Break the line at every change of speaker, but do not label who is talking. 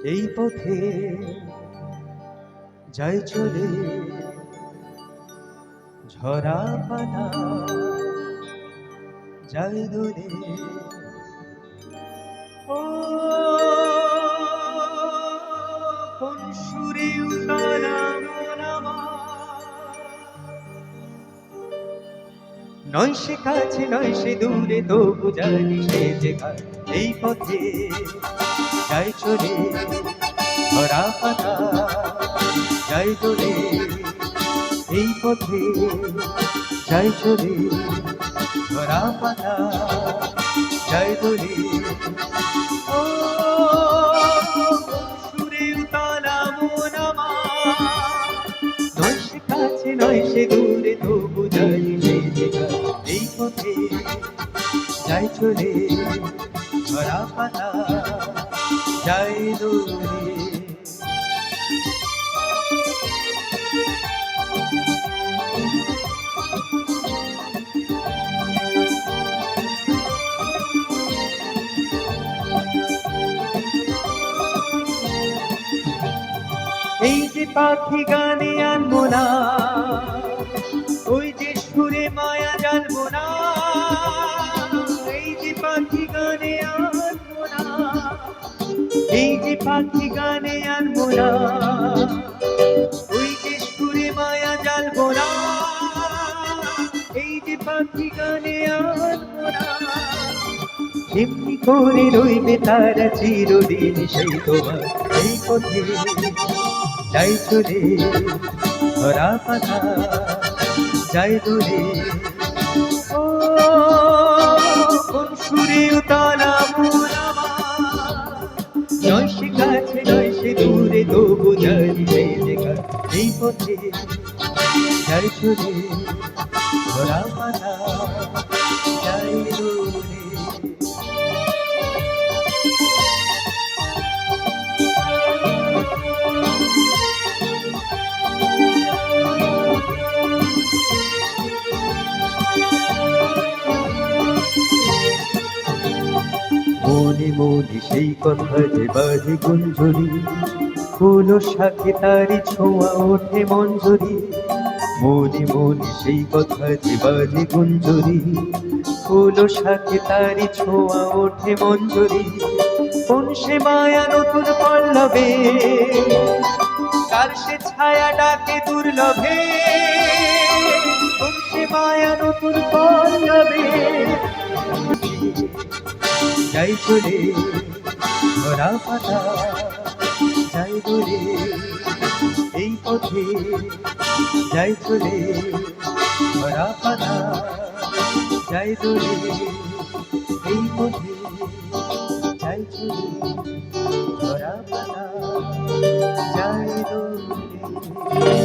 এই পথে যাই চলে ঝরা পাতা যাই দূরে ও কোন সুরে উতলা মন নয় সে কাছে নয় সে দূরে তবু জানি সে যেখানে এই পথে যাই চলে ঝরা পাতা যাই দূরে এই পথে যাই চলে ঝরা পাতা যাই দূরে ও সুরে উতলা মন নয় সে কাছে নয় সে দূরে তবু জানি সে যেখানে এই পথে যাই চলে ঝরা পাতা যাই দূরে এই যে পাখি গানে আনবো না ওই যে সুরে মায়া জানবো না এই যে পাখি গানে আনবো না এই যে পাখি গানে আনবো না ওই যে সুরে মায়া জানবো না এই যে পাখি গানে আনবো না এমনি করে রইবে তারা চিরদিন সেই তোমার এই পথে যাই চলে ঝরা পাতা যাই দূরে ও কোন সুরে উতলা মন নয় সে কাছে নয় সে দূরে তবু জানি সে যেখানে এই পথে যাই চলে ঝরা পাতা যাই দূরে মনে মনে সেই কথা যে বাজে গুঞ্জরি ফুল শাখে তারি ছোঁয়া ওঠে মঞ্জরি মনে মনে সেই কথা যে বাজে গুঞ্জরি ফুল শাখে তারি ছোঁয়া ওঠে মঞ্জরি কোন সে মায়া নতুন পল্লবে কার সে ছায়া ডাকে দুর্লভে কোন সে মায়া নতুন পল্লবে যাই চলে ঝরা পাতা যাই দূরে এই পথে যাই চলে ঝরা পাতা যাই দূরে এই পথে যাই চলে ঝরা পাতা যাই দূরে